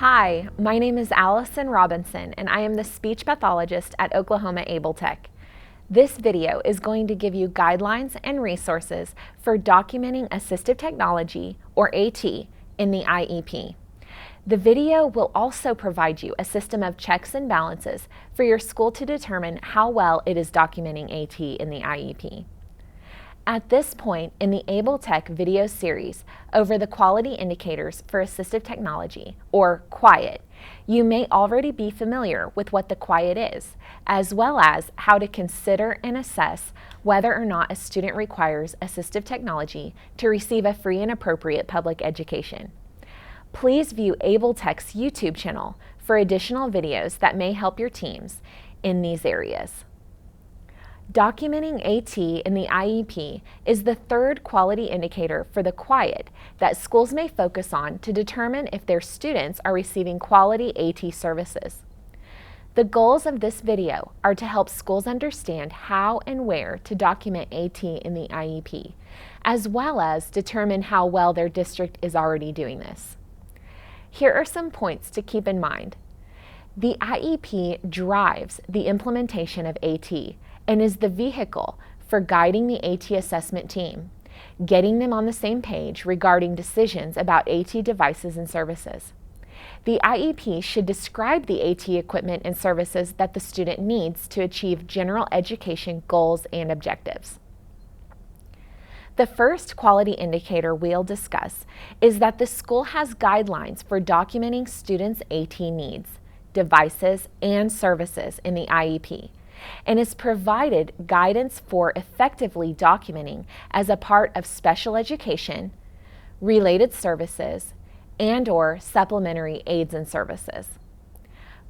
Hi, my name is Allison Robinson, and I am the speech pathologist at Oklahoma Able Tech. This video is going to give you guidelines and resources for documenting assistive technology, or AT, in the IEP. The video will also provide you a system of checks and balances for your school to determine how well it is documenting AT in the IEP. At this point in the Able Tech video series over the quality indicators for assistive technology, or QUIET, you may already be familiar with what the QUIET is, as well as how to consider and assess whether or not a student requires assistive technology to receive a free and appropriate public education. Please view Able Tech's YouTube channel for additional videos that may help your teams in these areas. Documenting AT in the IEP is the third quality indicator for the QUIET that schools may focus on to determine if their students are receiving quality AT services. The goals of this video are to help schools understand how and where to document AT in the IEP, as well as determine how well their district is already doing this. Here are some points to keep in mind. The IEP drives the implementation of AT and is the vehicle for guiding the AT assessment team, getting them on the same page regarding decisions about AT devices and services. The IEP should describe the AT equipment and services that the student needs to achieve general education goals and objectives. The first quality indicator we'll discuss is that the school has guidelines for documenting students' AT needs, devices, and services in the IEP, and has provided guidance for effectively documenting as a part of special education, related services, and/or supplementary aids and services.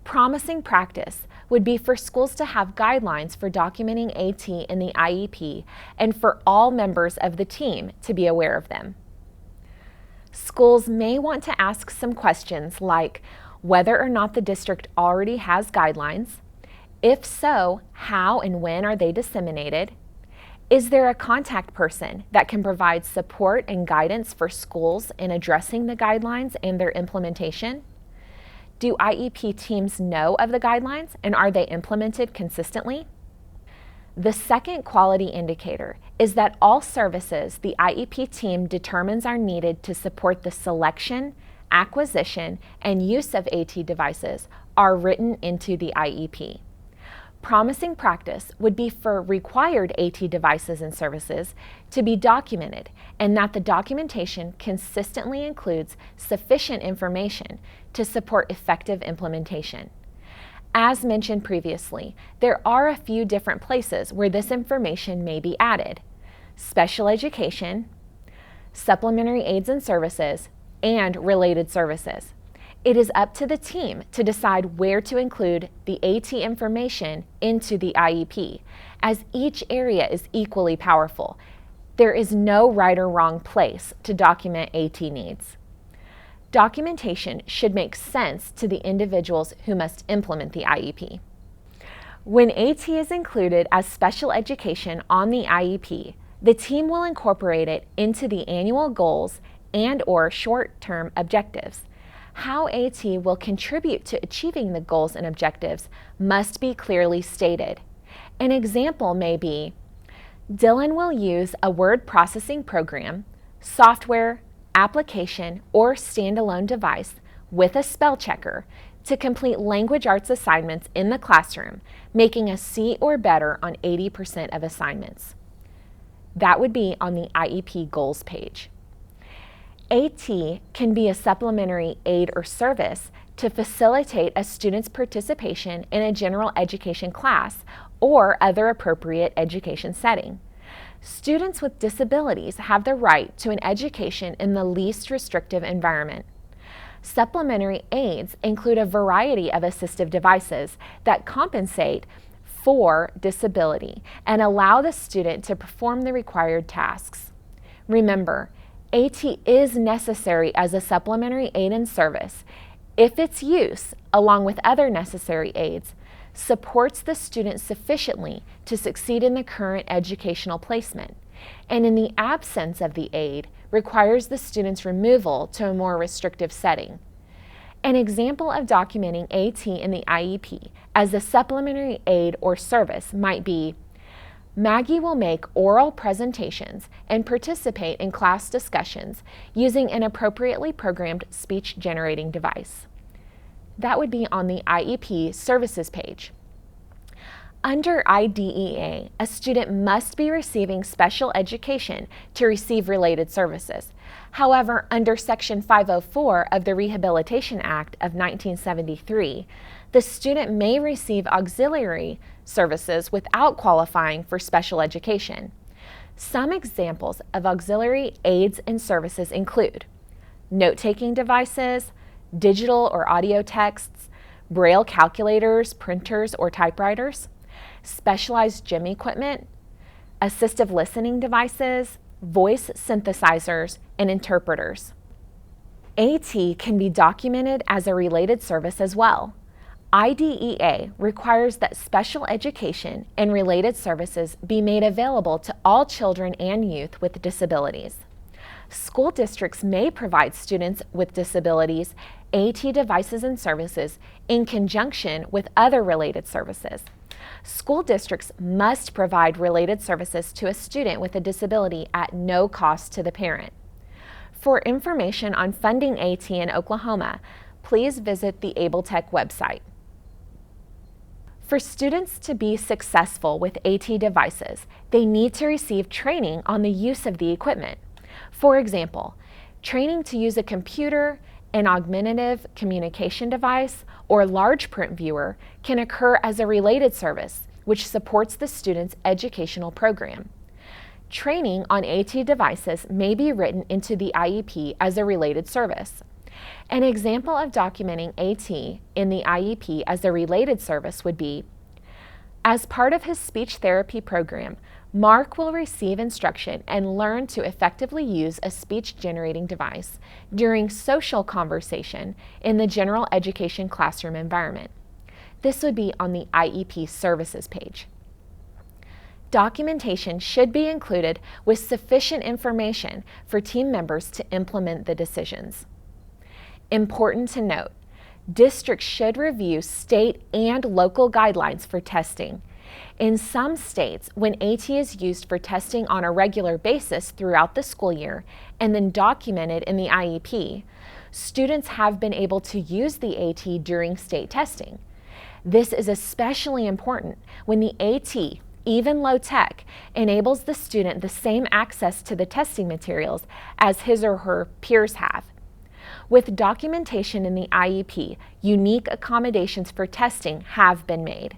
Promising practice would be for schools to have guidelines for documenting AT in the IEP and for all members of the team to be aware of them. Schools may want to ask some questions like whether or not the district already has guidelines. If so, how and when are they disseminated? Is there a contact person that can provide support and guidance for schools in addressing the guidelines and their implementation? Do IEP teams know of the guidelines, and are they implemented consistently? The second quality indicator is that all services the IEP team determines are needed to support the selection, acquisition, and use of AT devices are written into the IEP. Promising practice would be for required AT devices and services to be documented, and that the documentation consistently includes sufficient information to support effective implementation. As mentioned previously, there are a few different places where this information may be added: special education, supplementary aids and services, and related services. It is up to the team to decide where to include the AT information into the IEP, as each area is equally powerful. There is no right or wrong place to document AT needs. Documentation should make sense to the individuals who must implement the IEP. When AT is included as special education on the IEP, the team will incorporate it into the annual goals and/or short-term objectives. How AT will contribute to achieving the goals and objectives must be clearly stated. An example may be, Dylan will use a word processing program, software, application, or standalone device with a spell checker to complete language arts assignments in the classroom, making a C or better on 80% of assignments. That would be on the IEP goals page. AT can be a supplementary aid or service to facilitate a student's participation in a general education class or other appropriate education setting. Students with disabilities have the right to an education in the least restrictive environment. Supplementary aids include a variety of assistive devices that compensate for disability and allow the student to perform the required tasks. Remember, AT is necessary as a supplementary aid and service if its use, along with other necessary aids, supports the student sufficiently to succeed in the current educational placement, and in the absence of the aid, requires the student's removal to a more restrictive setting. An example of documenting AT in the IEP as a supplementary aid or service might be, Maggie will make oral presentations and participate in class discussions using an appropriately programmed speech-generating device. That would be on the IEP Services page. Under IDEA, a student must be receiving special education to receive related services. However, under Section 504 of the Rehabilitation Act of 1973, the student may receive auxiliary services without qualifying for special education. Some examples of auxiliary aids and services include note-taking devices, digital or audio texts, braille calculators, printers, or typewriters, specialized gym equipment, assistive listening devices, voice synthesizers, and interpreters. AT can be documented as a related service as well. IDEA requires that special education and related services be made available to all children and youth with disabilities. School districts may provide students with disabilities AT devices and services in conjunction with other related services. School districts must provide related services to a student with a disability at no cost to the parent. For information on funding AT in Oklahoma, please visit the AbleTech website. For students to be successful with AT devices, they need to receive training on the use of the equipment. For example, training to use a computer, an augmentative communication device, or large print viewer can occur as a related service, which supports the student's educational program. Training on AT devices may be written into the IEP as a related service. An example of documenting AT in the IEP as a related service would be, as part of his speech therapy program, Mark will receive instruction and learn to effectively use a speech-generating device during social conversation in the general education classroom environment. This would be on the IEP Services page. Documentation should be included with sufficient information for team members to implement the decisions. Important to note, districts should review state and local guidelines for testing. In some states, when AT is used for testing on a regular basis throughout the school year and then documented in the IEP, students have been able to use the AT during state testing. This is especially important when the AT, even low-tech, enables the student the same access to the testing materials as his or her peers have. With documentation in the IEP, unique accommodations for testing have been made.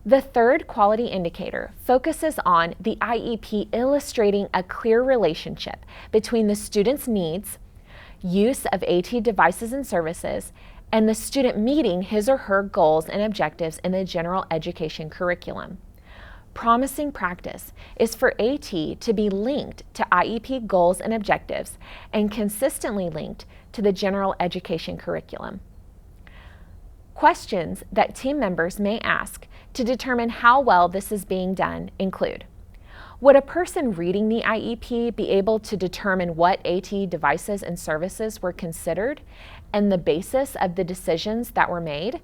The third quality indicator focuses on the IEP illustrating a clear relationship between the student's needs, use of AT devices and services, and the student meeting his or her goals and objectives in the general education curriculum. Promising practice is for AT to be linked to IEP goals and objectives and consistently linked to the general education curriculum. Questions that team members may ask to determine how well this is being done include, would a person reading the IEP be able to determine what AT devices and services were considered and the basis of the decisions that were made?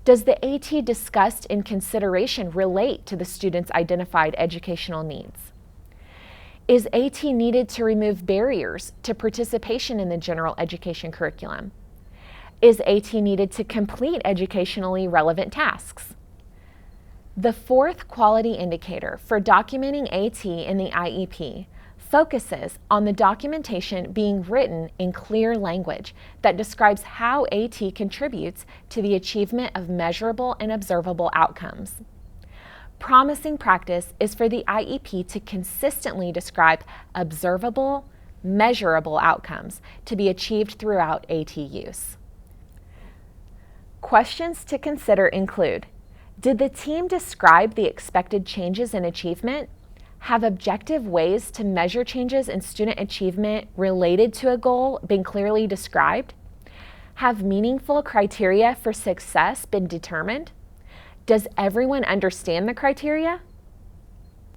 Does the AT discussed in consideration relate to the student's identified educational needs? Is AT needed to remove barriers to participation in the general education curriculum? Is AT needed to complete educationally relevant tasks? The fourth quality indicator for documenting AT in the IEP focuses on the documentation being written in clear language that describes how AT contributes to the achievement of measurable and observable outcomes. Promising practice is for the IEP to consistently describe observable, measurable outcomes to be achieved throughout AT use. Questions to consider include, did the team describe the expected changes in achievement? Have objective ways to measure changes in student achievement related to a goal been clearly described? Have meaningful criteria for success been determined? Does everyone understand the criteria?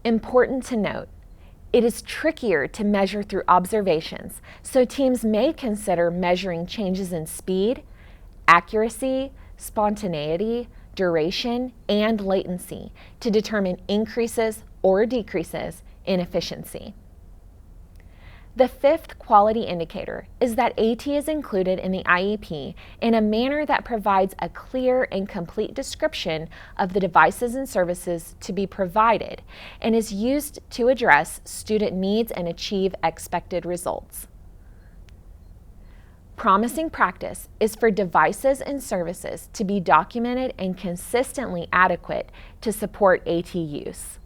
Important to note, It is trickier to measure through observations, so teams may consider measuring changes in speed, accuracy, spontaneity, duration, and latency to determine increases or decreases in efficiency. The fifth quality indicator is that AT is included in the IEP in a manner that provides a clear and complete description of the devices and services to be provided and is used to address student needs and achieve expected results. Promising practice is for devices and services to be documented and consistently adequate to support AT use.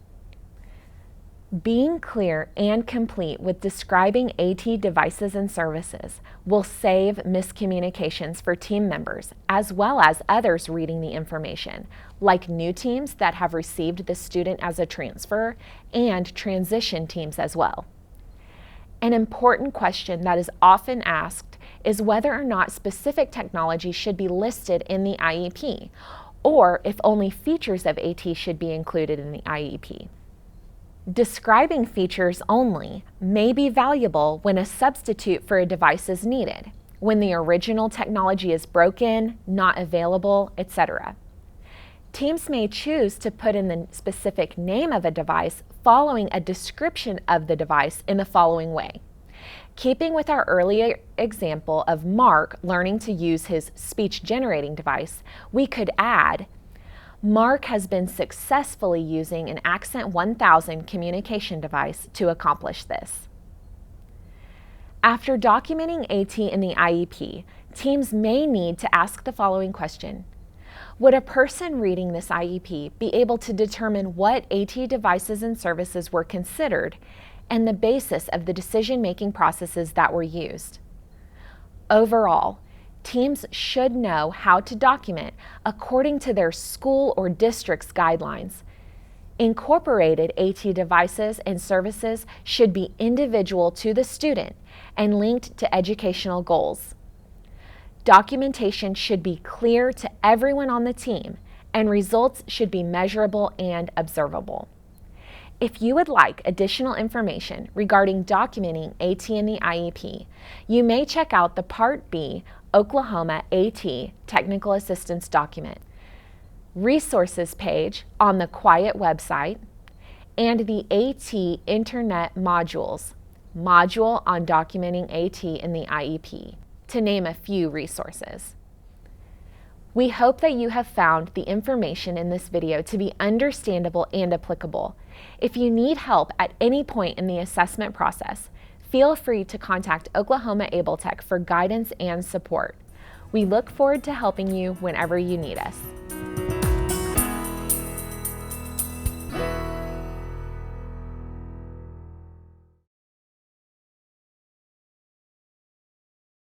Being clear and complete with describing AT devices and services will save miscommunications for team members as well as others reading the information, like new teams that have received the student as a transfer and transition teams as well. An important question that is often asked is whether or not specific technology should be listed in the IEP, or if only features of AT should be included in the IEP. Describing features only may be valuable when a substitute for a device is needed, when the original technology is broken, not available, etc. Teams may choose to put in the specific name of a device following a description of the device in the following way. Keeping with our earlier example of Mark learning to use his speech generating device, we could add, Mark has been successfully using an Accent 1000 communication device to accomplish this. After documenting AT in the IEP, teams may need to ask the following question. Would a person reading this IEP be able to determine what AT devices and services were considered and the basis of the decision-making processes that were used? Overall, teams should know how to document according to their school or district's guidelines. Incorporated AT devices and services should be individual to the student and linked to educational goals. Documentation should be clear to everyone on the team, and results should be measurable and observable. If you would like additional information regarding documenting AT in the IEP, you may check out the Part B Oklahoma AT Technical Assistance document, resources page on the Quiet website, and the AT Internet Modules, module on documenting AT in the IEP, to name a few resources. We hope that you have found the information in this video to be understandable and applicable. If you need help at any point in the assessment process, feel free to contact Oklahoma Able Tech for guidance and support. We look forward to helping you whenever you need us.